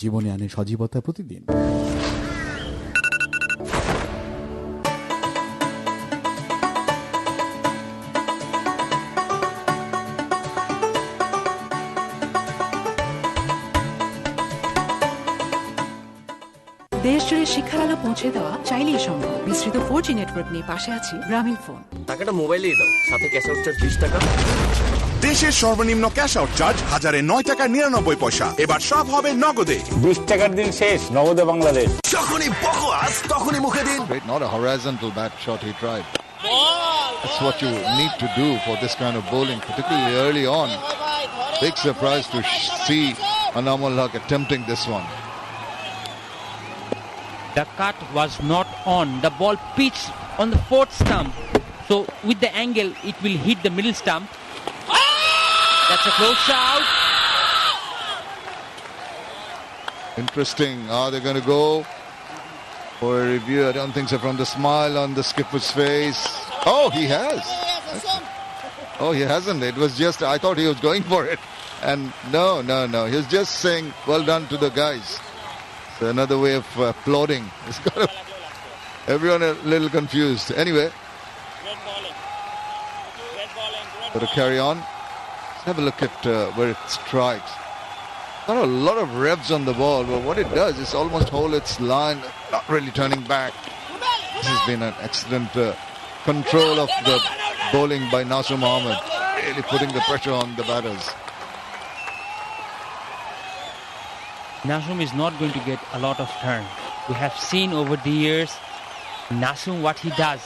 জীবনে আনে সজীবতা প্রতিদিন। দেশ জুড়ে শিক্ষার আলো পৌঁছে দেওয়া চাইলেই সম্ভব। বিস্তৃত 4G নেটওয়ার্ক নিয়ে পাশে আছি গ্রামীণ ফোন। টাকাটা মোবাইলেই দাও, সাথে ক্যাশ আউট চার্জ 20 টাকা। দেশের সর্বনিম্ন ক্যাশ আউট চার্জ 1009.99 এবার সব হবে নগদে। 20 টাকার দিন শেষ, নগদে বাংলাদেশ। যখনই বকওয়াস তখনই মুখে দিন। Not a horizontal bat shot he tried. That's what you need to do for this kind of bowling, particularly early on. Big surprise to see Anamul Haq attempting this one. The cut was not on. The ball pitched on the fourth stump. So with the angle, it will hit the middle stump. That's a close shot. Interesting. Are they going to go for a review? I don't think so. From the smile on the skipper's face. Oh, he has. Oh, he hasn't. It was just, I thought he was going for it. And no. He was just saying, well done to the guys. So another way of applauding. It's got everyone a little confused. Anyway, got to carry on. Let's have a look at where it strikes. Got a lot of revs on the ball, but what it does is almost hold its line, not really turning back. This has been an excellent control of the bowling by Nasir Mohammed, really putting the pressure on the batters. Nasum is not going to get a lot of turn. We have seen over the years Nasum what he does.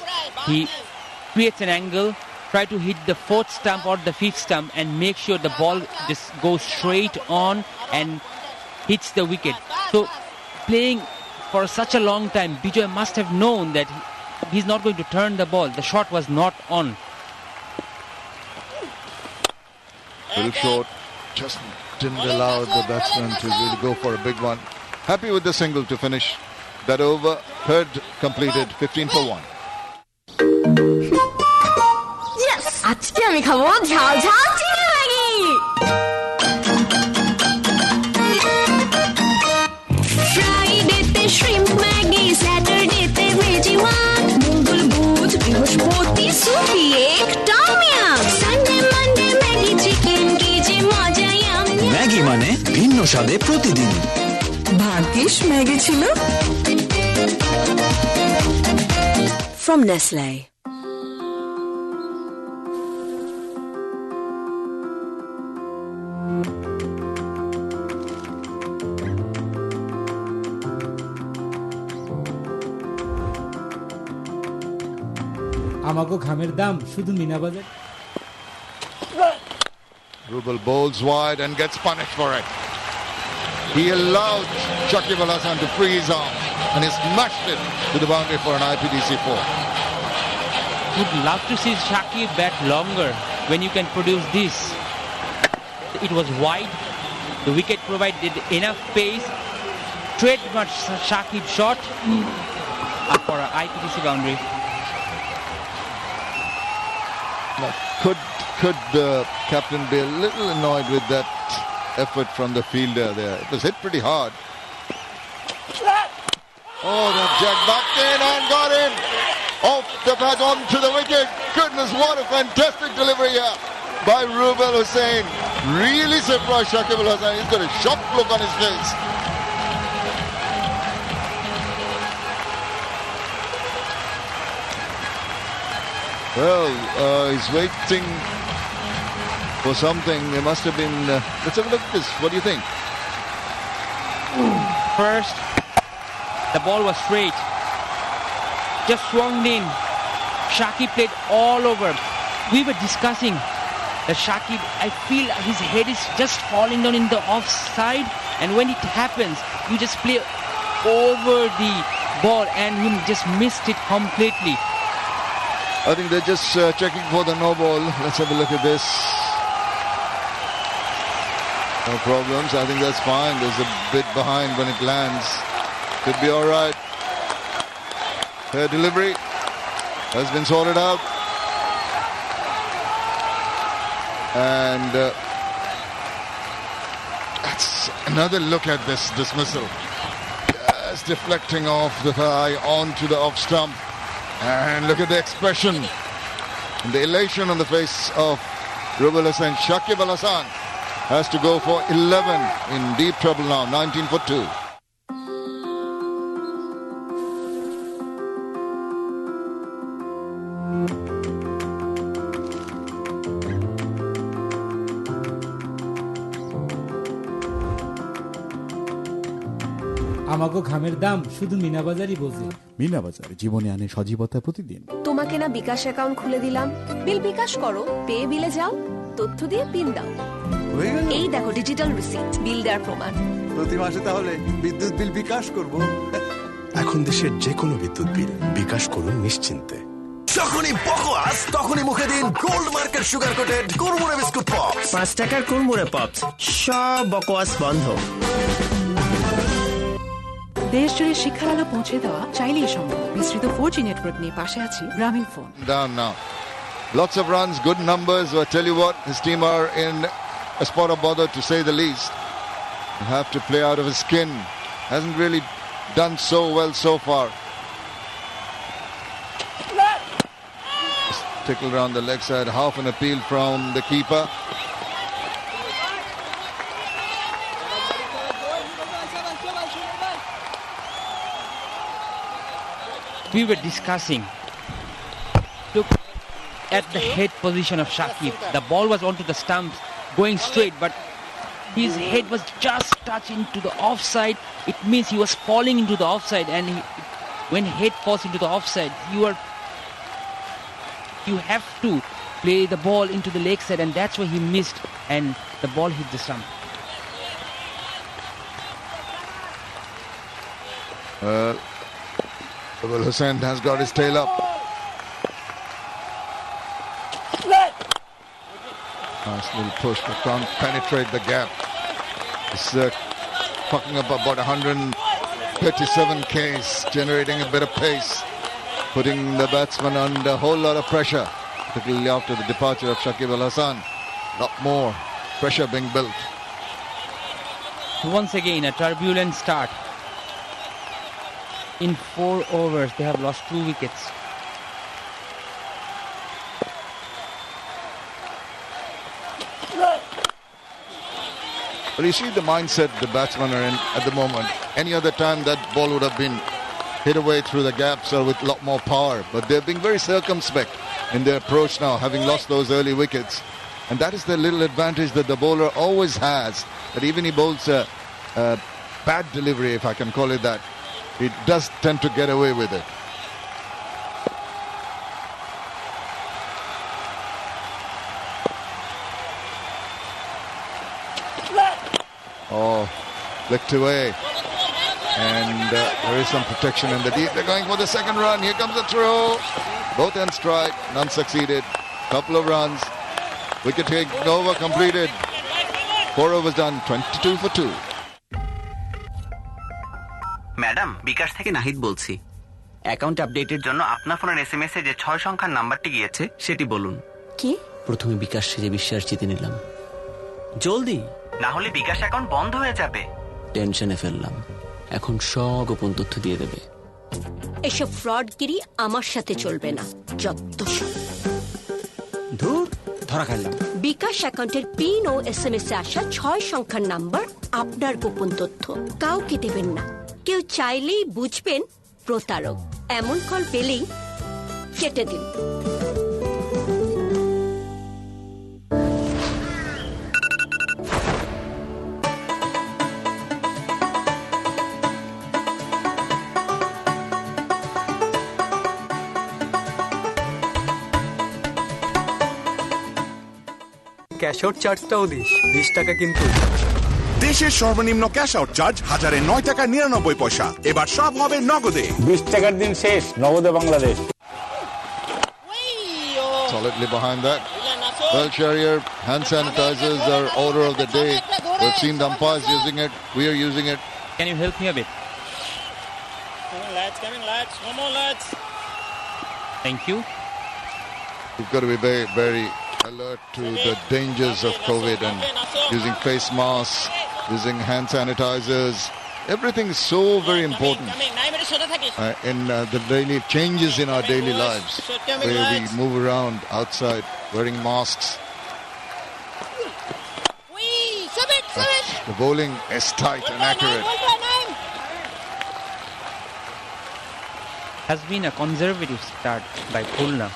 He creates an angle, try to hit the fourth stump or the fifth stump and make sure the ball just goes straight on and hits the wicket. So playing for such a long time, Bijoy must have known that he's not going to turn the ball. The shot was not on. Little short, just didn't allow the batsman to really go for a big one. Happy with the single to finish that over. Third completed, 15 for 1. Yes! আজকে আমি খাবো ঝাল ঝাল চিনি Maggi. ফ্রাইডেতে shrimp Maggi, স্যাটারডেতে veggie one, মঙ্গল বুধ বৃহস্পতি soupy egg tom yum, Sunday Monday Maggi chicken, কি যে মজা ইয়াম। ম্যাগি মানে ভিন্ন স্বাদে প্রতিদিন। ভাগ্যিস ম্যাগি ছিল। From Nestle. আমাগো ঘামের দাম শুধু মিনা বাজার। Rubal bowls wide and gets punished for it. He allowed Shakib Al Hasan to free his arm and he smashed it to the boundary for an IPDC 4. Would love to see Shakib bat longer when you can produce this. It was wide. The wicket provided enough pace. Straight much Shakib shot up for an IPDC boundary. Could the captain be a little annoyed with that effort from the fielder there? It was hit pretty hard. Oh, that jack backed in and got in. Off the bat onto the wicket. Goodness, what a fantastic delivery here by Rubal Hussain. Really surprised Shakib Al Hasan. He's got a shocked look on his face. Well, he's waiting for something. There must have been... let's have a look at this. What do you think? First, the ball was straight. Just swung in. Shakib played all over. We were discussing that Shakib, I feel his head is just falling down in the offside. And when it happens, you just play over the ball and he just missed it completely. I think they're just checking for the no ball. Let's have a look at this. No problems. I think that's fine. There's a bit behind when it lands. Could be all right. Fair delivery has been sorted out. And that's Another look at this dismissal. Just deflecting off the thigh onto the off stump. And look at the expression and the elation on the face of Rubel Hussain. Shakib Al Hasan has to go for 11 in deep trouble now, 19 for 2. আমাকে ঘামের দাম শুধু মিনা বাজারই বোঝে। মিনা বাজার জীবনে আনে সজীবতা প্রতিদিন। তোমাকে না বিকাশ অ্যাকাউন্ট খুলে দিলাম, বিল বিকাশ করো, পে বিলে যাও, তথ্য দিয়ে পিন দাও, এই দেখো ডিজিটাল রিসিপ্ট, বিল দেওয়ার প্রমাণ। প্রতি মাসে তাহলে বিদ্যুৎ বিল বিকাশ করব। এখন দেশের যে কোনো বিদ্যুৎ বিল বিকাশ করুন নিশ্চিন্তে। যখনই বকোয়াস তখনই মুখে দিন gold market sugar coated Kurmure biscuit pops. 5 টাকার কুরমুরে পপস, সব বকওয়াস বন্ধ। দেশ জুড়ে শিক্ষার আলো পৌঁছে দেওয়া চাইলেই সম্ভব। বিস্তৃত 4G নেটওয়ার্ক নিয়ে পাশে আছি গ্রামীণ phone. Down now. Lots of runs, good numbers. I tell you what, his team are in a spot of bother to say the least. He'll have to play out of his skin. Hasn't really done so well so far. Tickle around the leg side, half an appeal from the keeper. We were discussing. Look at the head position of Shakib. The ball was onto the stumps, going straight, but his head was just touching to the offside. It means he was falling into the offside, and when head falls into the offside, you have to play the ball into the leg side, and that's why he missed, and the ball hit the stump. Rubel Hussain has got his tail up. Nice little push, but can't penetrate the gap. It's fucking up about 137 Ks, generating a bit of pace, putting the batsman under a whole lot of pressure, particularly after the departure of Shakib Al Hasan. A lot more pressure being built. Once again, a turbulent start. In 4 overs, they have lost 2 wickets. But you see the mindset the batsmen are in at the moment. Any other time that ball would have been hit away through the gaps or with a lot more power. But they're being very circumspect in their approach now, having lost those early wickets. And that is the little advantage that the bowler always has. That even he bowls a bad delivery, if I can call it that, he does tend to get away with it. Oh, flicked away. And there is some protection in the deep. They're going for the second run. Here comes the throw. Both ends strike. None succeeded. Couple of runs. Wicket taking over completed. 4 overs done. 22 for 2. Madam, বিকাশ থেকে নাহিদ বলছি। Account আপডেটের জন্য আপনার ফোনের SMS এ যে 6 সংখ্যার নাম্বারটি গিয়েছে সেটি বলুন। কি? প্রথমে বিকাশ সেজে বিশ্বাস জিতে নিলাম, জলদি, না হলে বিকাশ অ্যাকাউন্ট বন্ধ হয়ে যাবে। টেনশনে ফেললাম, এখন সব গোপন তথ্য দিয়ে দেবে। এসব ফ্রডগিরি আমার সাথে চলবে না। যত সব ধুর, ধরা খাইলাম। বিকাশ অ্যাকাউন্টের পিন ও এসএমএস এ আসা 6 সংখ্যার নাম্বার আপনার গোপন তথ্য, কাউকে দেবেন না। কেউ চাইলেই বুঝবেন প্রতারক। এমন কল পেলেই কেটে দিন। ক্যাশ আউট চার্জটাও দিস, 20 টাকা কিন্তু। দেশের সর্বনিম্ন ক্যাশ আউট চার্জ 1009 টাকা 99 পয়সা। এবার সব হবে নগদে। 20 টাকার দিন শেষ, নগদে Bangladesh. Solidly behind that. Well, Shahriar, hand sanitizers are order of the day. We've seen the umpires using it. We are using it. Can you help me a bit? Coming lads, no more lads. Thank you. We've got to be very, very alert to the dangers of COVID and using face masks, using hand sanitizers. Everything is so very important in the daily changes in our daily lives, where we move around outside wearing masks. The bowling is tight and accurate. Has been a conservative start by Khulna,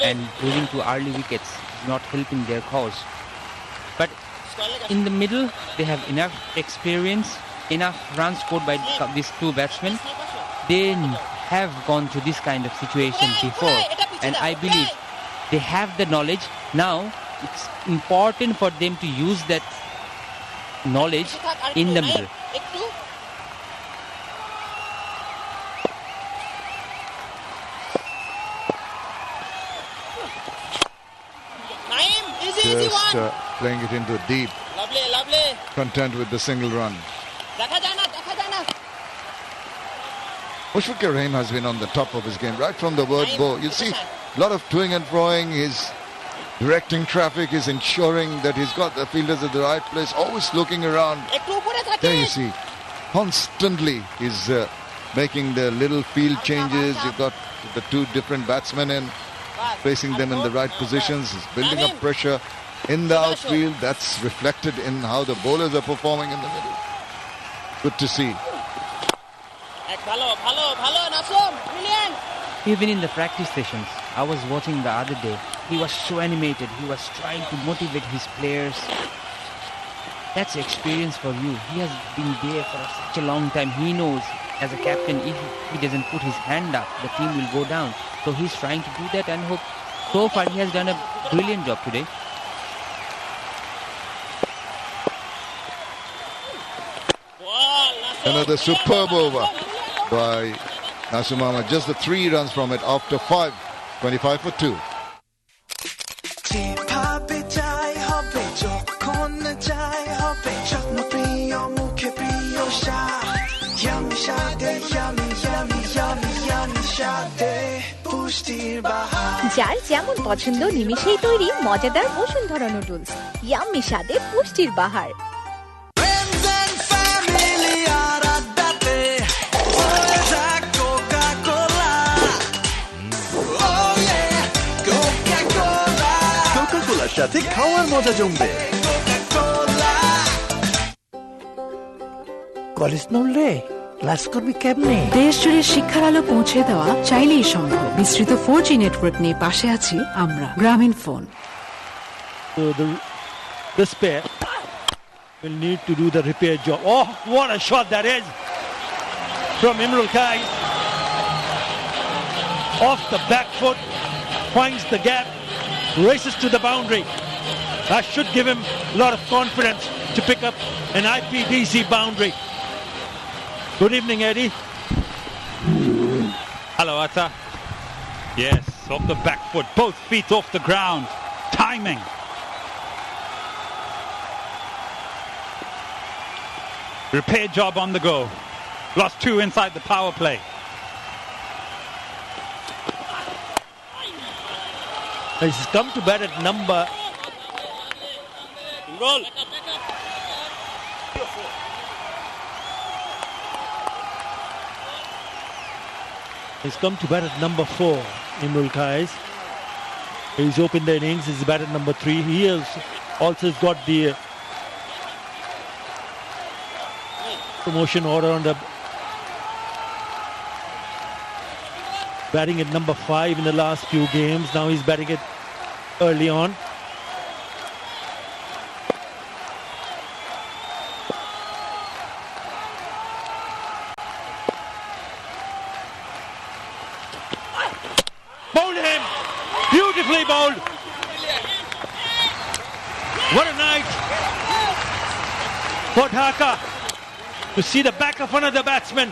and losing to early wickets is not helping their cause. But in the middle, they have enough experience, enough runs scored by these two batsmen. They have gone through this kind of situation before, and I believe they have the knowledge. Now it's important for them to use that knowledge in the middle. Just playing it into deep. Content with the single run. Mushfiqur Rahim has been on the top of his game right from the word go. You see a lot of toing and froing. He's directing traffic. He's ensuring that he's got the fielders at the right place. Always looking around. There you see, constantly he's making the little field changes. You've got the two different batsmen in, placing them in the right positions. He's building up pressure in the outfield. That's reflected in how the bowlers are performing in the middle. Good to see. Even in the practice sessions, I was watching the other day. He was so animated. He was trying to motivate his players. That's experience for you. He has been there for such a long time. He knows, as a captain, if he doesn't put his hand up, the team will go down. So he's trying to do that, and hope. So far, he has done a brilliant job today. Another superb over by Nasim Ahmed. Just the 3 runs from it after 5. 25 for 2. যার যেমন পছন্দ নিমিষেই তৈরি মজাদার Bashundhara noodles, yummy স্বাদে পুষ্টির বাহার। কোকা-কোলার সাথে খাওয়ার মজা জমবে। কলেজ নড়লে ক্লাস করবি কেমনে? দেশ জুড়ে শিক্ষার আলো পৌঁছে দেওয়া চাইলেই সম্ভব। বিস্তৃত 4G নেটওয়ার্ক নিয়ে পাশে আছি আমরা, গ্রামীণ phone. So this pair will need to do the repair job. Oh, what a shot that is from Imrul Kais. Off the back foot, finds the gap, races to the boundary. That should give him a lot of confidence to pick up an IPDC boundary. Good evening, Eddie. Hello, Atta. Yes, off the back foot, both feet off the ground. Timing. Repair job on the go. Lost 2 inside the power play. He's come to bat at number... Roll. He's come to bat at number 4, Imrul Kais. He's opened the innings, he's batted number 3. He also has got the promotion order on the batting at number 5 in the last few games. Now he's batting it early on. Bowled him! Beautifully bowled! What a night for Dhaka to see the back of another batsman.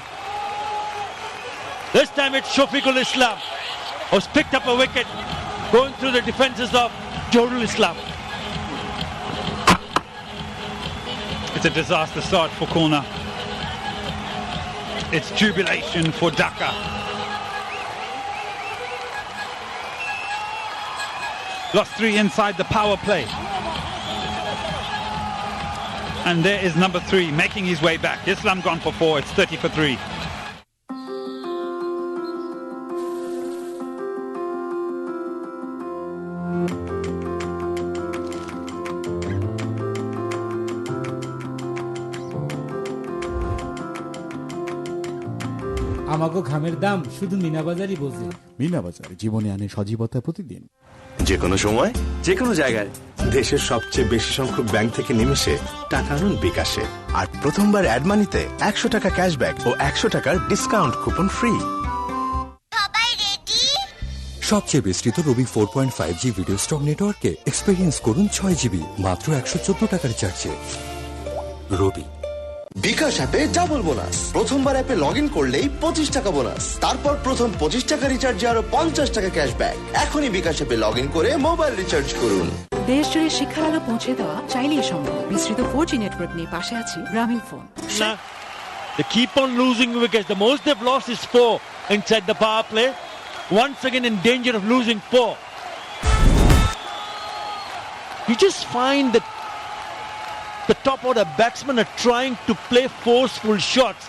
This time it's Shafiqul Islam, who's picked up a wicket going through the defences of Johorul Islam. It's a disaster start for Khulna. It's jubilation for Dhaka. Lost 3 inside the power play. And there is number 3 making his way back. Islam gone for 4. It's 30 for 3. আমাগো ঘামের দাম শুধু মিনাবাজারই বোঝে। মিনা বাজার জীবনে আনে সজীবতা প্রতিদিন। যে কোনো সময় যে কোনো জায়গায় দেশের সবচেয়ে বেশি সংখ্যক ব্যাংক থেকে নিমেষে টাকা আনুন বিকাশে। আর প্রথমবার অ্যাড মানিতে 100 টাকা ক্যাশব্যাক ও 100 টাকার ডিসকাউন্ট কুপন ফ্রি। সবচেয়ে বিস্তৃত রবি 4.5G ভিডিও স্টক নেটওয়ার্কে এক্সপেরিয়েন্স করুন 6 GB মাত্র 114 টাকার চার্জে। রবি। বিকাশ অ্যাপে ডাবল বোনাস। প্রথমবার অ্যাপে লগ ইন করলেই 25 টাকা বোনাস, তারপর প্রথম 25 টাকা রিচার্জে আরো 50 টাকা ক্যাশব্যাক। এখনই বিকাশ অ্যাপে লগ ইন করে মোবাইল রিচার্জ করুন। দেশ জুড়ে শিক্ষার আলো পৌঁছে দেওয়া চাইলেই সম্ভব। বিস্তৃত 4G নেটওয়ার্ক নিয়ে পাশে আছি গ্রামীণ phone. They keep on losing wickets. The most they've lost is 4 inside the power play. Once again in danger of losing 4. You just find that the top order batsmen are trying to play forceful shots.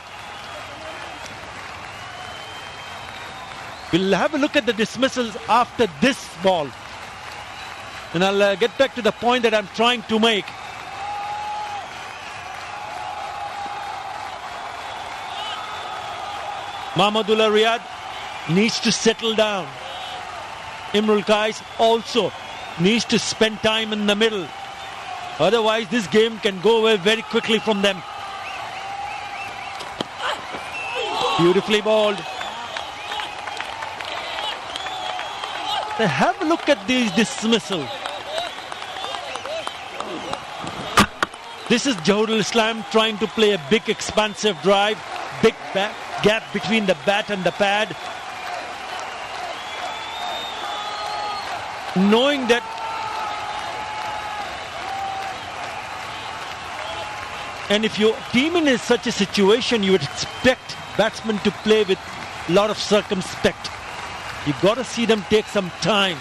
We'll have a look at the dismissals after this ball. And I'll get back to the point that I'm trying to make. Mahmudullah Riyad needs to settle down. Imrul Qais also needs to spend time in the middle. Otherwise, this game can go away very quickly from them. Beautifully bowled. Have a look at these dismissal. This is Jahurul Islam trying to play a big expansive drive. Big gap between the bat and the pad. Knowing that and if your team is in such a situation, you would expect batsmen to play with a lot of circumspect. You've got to see them take some time.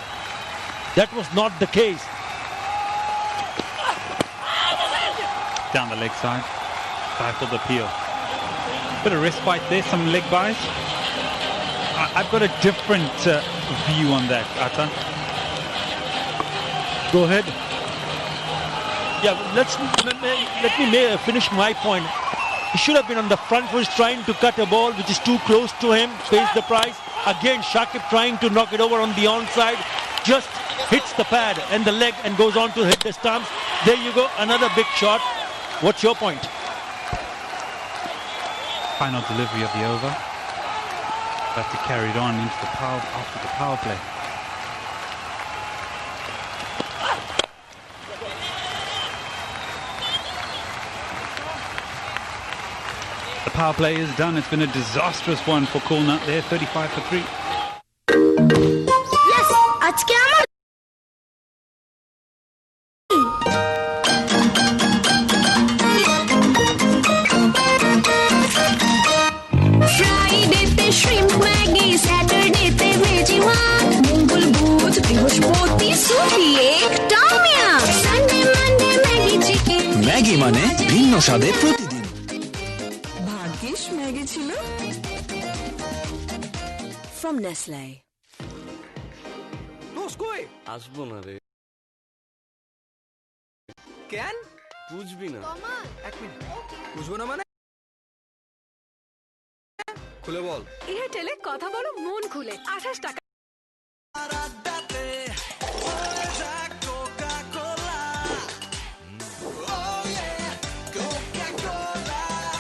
That was not the case. Down the leg side. Baffled appeal. Bit of respite there, some leg buys. I've got a different view on that, Ata. Go ahead. Yeah, let me finish my point. He should have been on the front foot trying to cut a ball which is too close to him, pays the price. Again, Shakib trying to knock it over on the onside, just hits the pad and the leg and goes on to hit the stumps. There you go, another big shot. What's your point? Final delivery of the over. That to carry it on into the power after the power play. The power play is done. It's been a disastrous one for Kulnat there, 35 for 3. Yes, আজকে আমার ফ্রাইডেতে shrimp Maggi, স্যাটারডেতে ভেজিওয়ান, মঙ্গল বুধ বৃহস্পতি সুপি এক tom yum, Sunday Monday Maggi chicken. Maggi মানে ভিন্ন স্বাদে প্রতিদিন। ভাগ্যিস ম্যাগি ছিল from Nestle. আসবো না রে। কেন বুঝবি না। এক মিনিট বুঝবো না মানে খুলে বল। এয়ারটেলে কথা বলো মন খুলে 28 টাকা।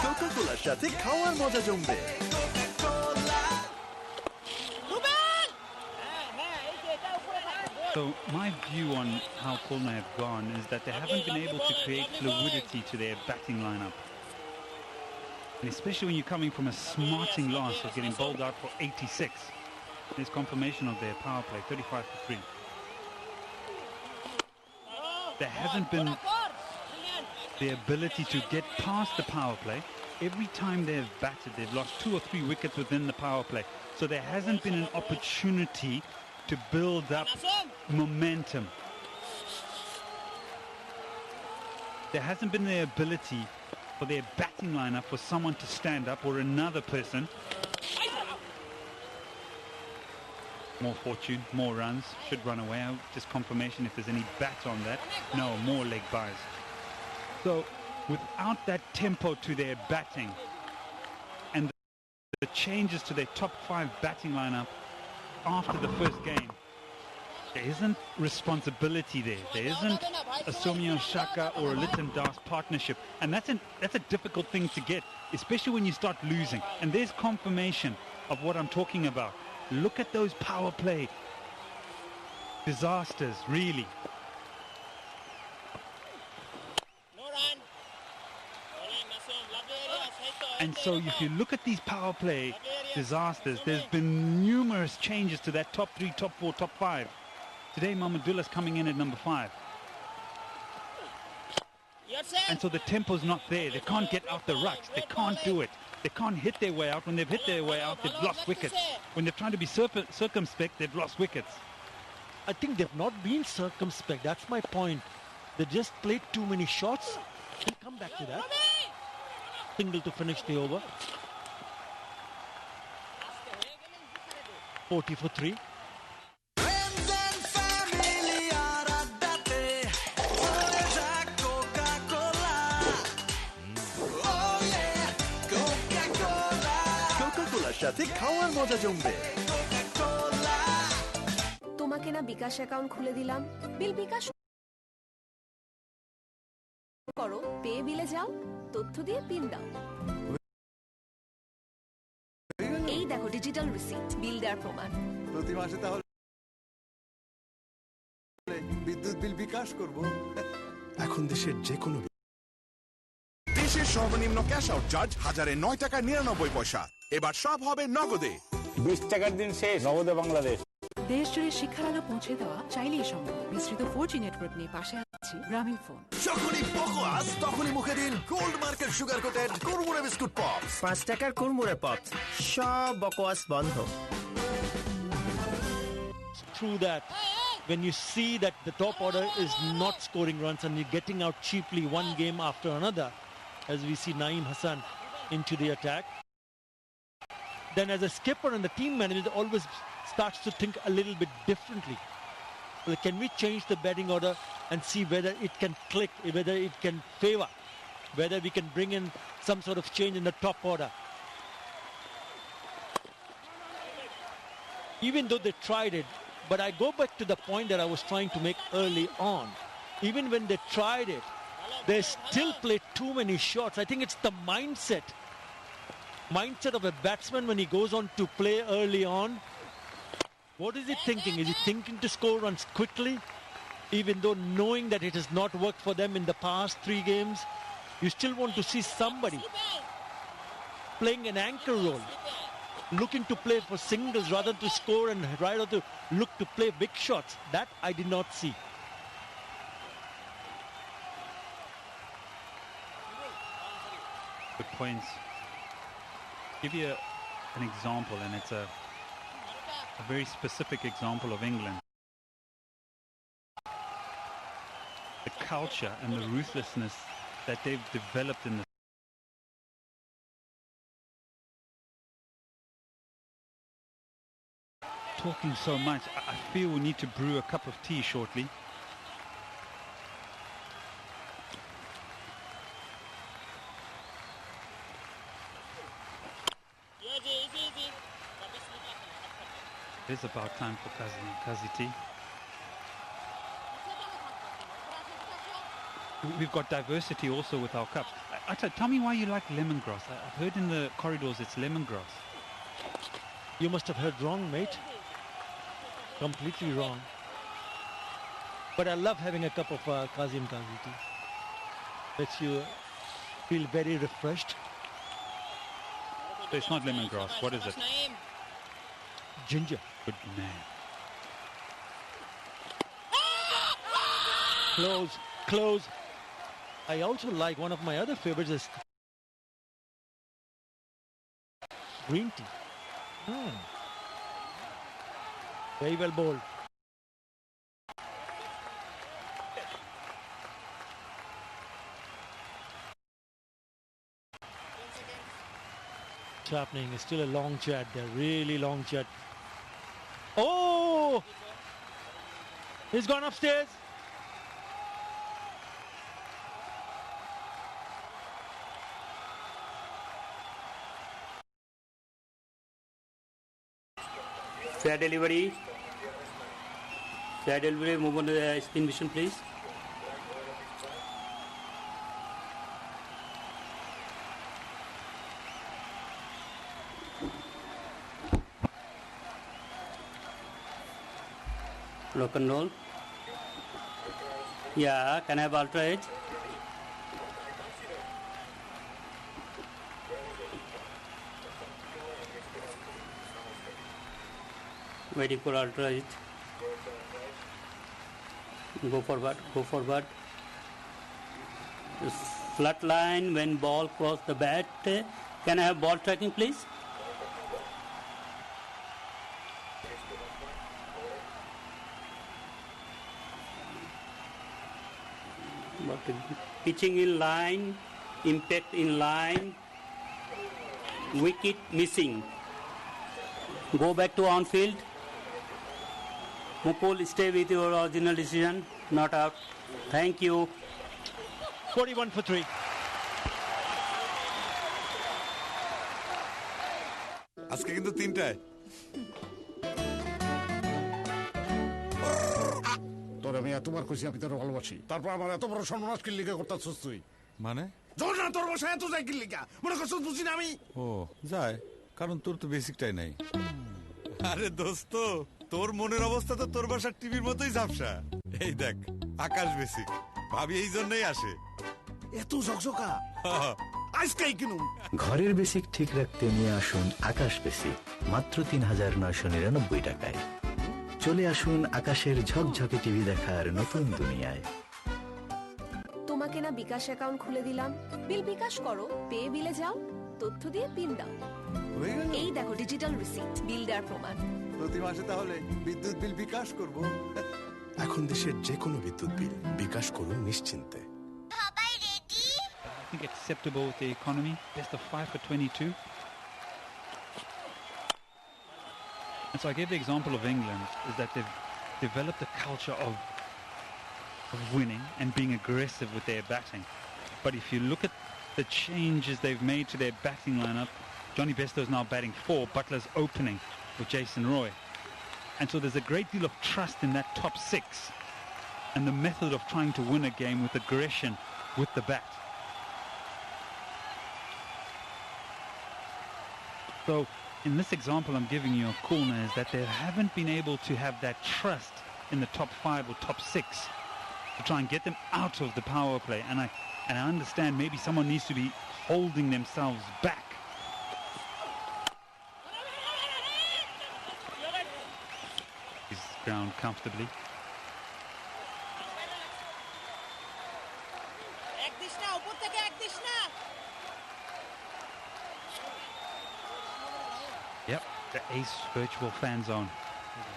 কোকা-কোলার সাথে খাওয়ার মজা জমবে। So my view on how Khulna have gone is that they haven't been able to create fluidity to their batting lineup. And especially when you're coming from a smarting loss of getting bowled out for 86. There's confirmation of their power play, 35 for 3. There hasn't been the ability to get past the power play. Every time they've batted, they've lost 2 or 3 wickets within the power play. So there hasn't been an opportunity to build up momentum. there hasn't been the ability for their batting lineup for someone to stand up or another person. More fortune, more runs, should run away. Just confirmation if there's any bat on that. No, more leg buys. So without that tempo to their batting and the changes to their top 5 batting lineup after the first game, there isn't responsibility there. There isn't a Somyo Shaka or a Lytton Das partnership. And that's a difficult thing to get, especially when you start losing. And there's confirmation of what I'm talking about. Look at those power play disasters, really. And so if you look at these power play disasters, there's been numerous changes to that top 3, top 4, top 5. Today, Mahmudullah's coming in at number 5. And so the tempo's not there. They can't get out the rucks. They can't do it. They can't hit their way out. When they've hit their way out, they've lost wickets. When they're trying to be circumspect, they've lost wickets. I think they've not been circumspect. That's my point. They just played too many shots. We'll come back to that. Single to finish the over. 40 for 3. সাথে খাওয়ার মজা জমবে। তোমাকে না বিকাশ account খুলে দিলাম, বিল বিকাশ করো, pay বিলে যাও, তথ্য দিয়ে পিন দাও। এই দেখো ডিজিটাল রিসিট, বিল দেওয়ার প্রমাণ। প্রতি মাসে তাহলে বিদ্যুৎ বিল বিকাশ করব। এখন দেশের যে কোনো দেশের সর্বনিম্ন ক্যাশ আউট চার্জ 1009 টাকা 99 পয়সা। এবার সব হবে নগদে। 20 টাকার দিন শেষ, নগদে বাংলাদেশ। দেশ জুড়ে শিক্ষার আলো পৌঁছে দেওয়া চাইলেই সম্ভব। বিস্তৃত 4G নেটওয়ার্ক নিয়ে পাশে আছি গ্রামীণ ফোন। যখনই বকোয়াস তখনই মুখে দিন gold market sugar coated Kurmure biscuit pops. 5 টাকার কুরমুরে পপস, সব বকোয়াস বন্ধ। Through that, when you see that the top order is not scoring runs and you're getting out cheaply one game after another, as we see Naeem Hassan into the attack, then as a skipper and the team manager always starts to think a little bit differently. Well, can we change the batting order and see whether it can click, whether it can favor, whether we can bring in some sort of change in the top order. Even though they tried it, but I go back to the point that I was trying to make early on. Even when they tried it, they still played too many shots. I think it's the mindset of a batsman when he goes on to play early on. What is he thinking? Is he thinking to score runs quickly? Even though knowing that it has not worked for them in the past 3 games, you still want to see somebody playing an anchor role, looking to play for singles rather than to score and rather to look to play big shots. That I did not see. Good points. Give you an example, and it's a very specific example of England. The culture and the ruthlessness that they've developed in the talking so much, I feel we need to brew a cup of tea shortly. It is about time for Kazi tea. We've got diversity also with our cups. Tell me why you like lemongrass. I've heard in the corridors it's lemongrass. You must have heard wrong, mate. Completely wrong. But I love having a cup of Kazim Kazi tea. Makes you feel very refreshed. So it's not lemongrass. What is it? Ginger. Good man. Close, close. I also like, one of my other favorites is green tea. Very well bowled. what's happening. It's still a long chat there, really long chat. Oh! He's gone upstairs. Fair delivery. Fair delivery. Move on to the spin vision, please. Lock and roll. Yeah, can I have ultra edge? Waiting for ultra edge. Go forward, go forward. Flat line when ball cross the bat. Can I have ball tracking, please? Pitching in line, impact in line, wicket missing. Go back to on field. Mukul, stay with your original decision. Not out. Thank you. 41 for 3. আজকে কিন্তু তিনটায় তোর আমি এতবার কইছি আমি তোর ভালোবাসি, তারপর আমার এত বড় সর্বনাশ কি লিখে করতেছিস তুই? মানে তোর না তোর বাসায় এত যাই কি লিখা মনে করছিস বুঝি না আমি? ও যায়, কারণ তোর তো বেসিকটাই নাই। আরে দোস্ত, তোর মনের অবস্থা তো তোর বাসার টিভির মতোই ঝাপসা। এই দেখ আকাশ বেসিক, ভাবি এই জন্যই আসে। এত ঝকঝকা আজকাই কিনুম। ঘরের বেসিক ঠিক রাখতে নিয়ে আসুন আকাশ বেসিক মাত্র ৩,৯৯৯ টাকায়। চলে আসুন আকাশের ঝকঝকে টিভি দেখার নতুন দুনিয়ায়। তোমাকে না বিকাশ অ্যাকাউন্ট খুলে দিলাম, বিল বিকাশ করো, পে বিলে যাও, তথ্য দিয়ে পিন দাও। এই দেখো ডিজিটাল রিসিপ্ট, বিল দেওয়ার প্রমাণ। প্রতি মাসে তাহলে বিদ্যুৎ বিল বিকাশ করব। এখন দেশের যে কোনো বিদ্যুৎ বিল বিকাশ করুন নিশ্চিন্তে। I think acceptable with the economy. Best of 5 for 22. And so I gave the example of England, is that they've developed a culture of winning and being aggressive with their batting. But if you look at the changes they've made to their batting lineup, Johnny Bairstow is now batting 4, Butler's opening with Jason Roy. And so there's a great deal of trust in that top 6 and the method of trying to win a game with aggression with the bat. So in this example I'm giving you, of Kulna, is that they haven't been able to have that trust in the top 5 or top 6 to try and get them out of the power play. And I understand maybe someone needs to be holding themselves back. He's ground comfortably. Yep, the Ace Virtual Fan Zone.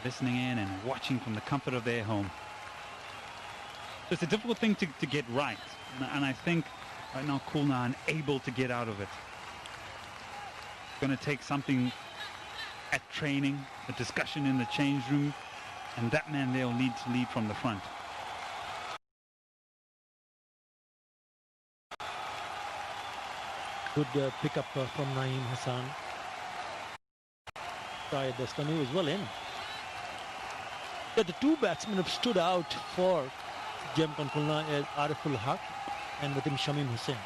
Listening in and watching from the comfort of their home. It's a difficult thing to get right. And I think right now Kulna are unable to get out of it. It's going to take something at training, a discussion in the change room, and that man there will need to lead from the front. Good pickup from Naeem Hassan. The Stanu was well in. Yeah, the two batsmen have stood out for Jampan Kulna as Ariful Haq and with him Shamim Hussain,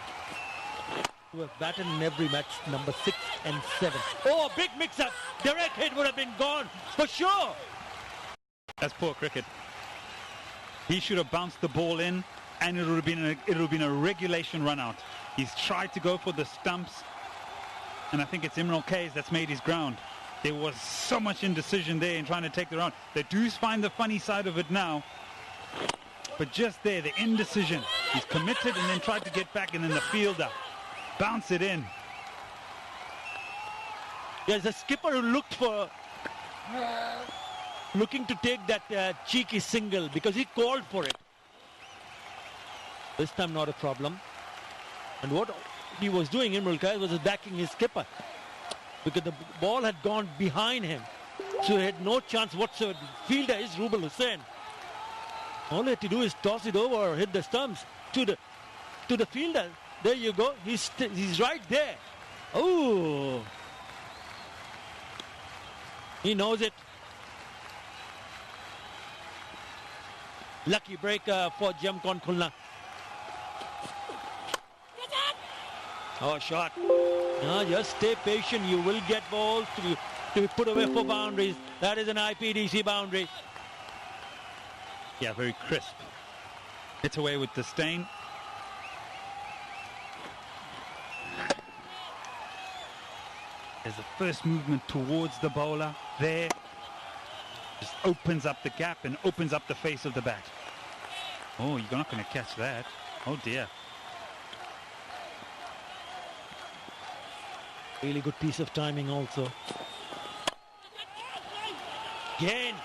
who have batted in every match, number 6 and 7. Oh, a big mix-up! Direct hit would have been gone for sure. That's poor cricket. He should have bounced the ball in, and it would have been a regulation run out. He's tried to go for the stumps, and I think it's Imran Kays that's made his ground. There was so much indecision there in trying to take the round. The Deuce find the funny side of it now. But just there, the indecision. He's committed and then tried to get back, and then the fielder bounce it in. There's a skipper who looking to take that cheeky single because he called for it. This time not a problem. And what he was doing, Imran Kays, was backing his skipper. because the ball had gone behind him. So he had no chance whatsoever. The fielder is Rubal Hussain. All he had to do is toss it over or hit the stumps to the fielder. There you go. He's right there. Oh, he knows it. Lucky break for Jamkon Khulna. Oh, shot. Just stay patient. You will get balls to be put away for boundaries. That is an IPDC boundary. Yeah, very crisp. It's away with disdain. There's the first movement towards the bowler. There. Just opens up the gap and opens up the face of the bat. Oh, you're not going to catch that. Oh, dear. Really good piece of timing also. Again.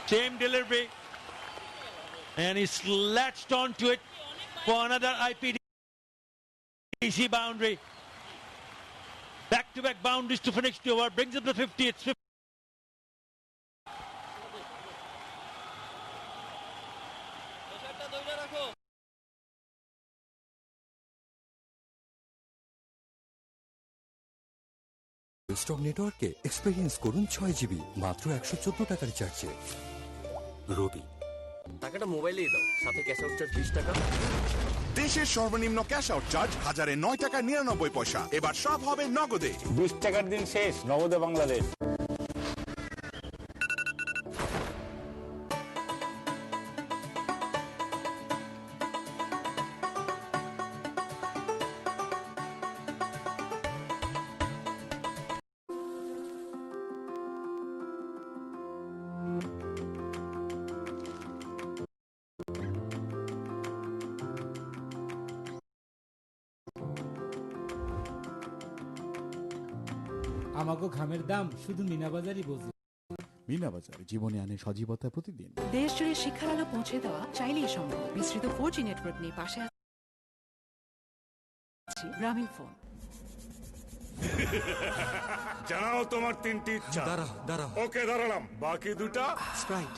Same delivery. And he latched onto it for another IPDC boundary. Back-to-back boundaries to finish the over. Brings up the 50. It's 50. Stock নেটওয়ার্কে experience করুন 6 GB মাত্র 114 টাকার রিচার্জে। রবি টাকাটা মোবাইলেই দাও, সাথে cash out charge 20 টাকা। দেশের সর্বনিম্ন ক্যাশ আউট চার্জ 1009 টাকা 99 পয়সা। এবার সব হবে নগদে। 20 টাকার দিন শেষ, নগদে বাংলাদেশ। আমাগো ঘামের দাম শুধু মিনাবাজারই বোঝে। মিনা বাজার জীবনে আনে সজীবতা প্রতিদিন। দেশ জুড়ে শিক্ষার আলো পৌঁছে দেওয়া চাইলেই সম্ভব। বিস্তৃত 4G নেটওয়ার্ক নিয়ে পাশে আছি গ্রামীণ ফোন। জানাও তোমার 3টি ইচ্ছা। দাঁড়াও। ওকে, দাঁড়ালাম। বাকি দুটা স্প্রাইট।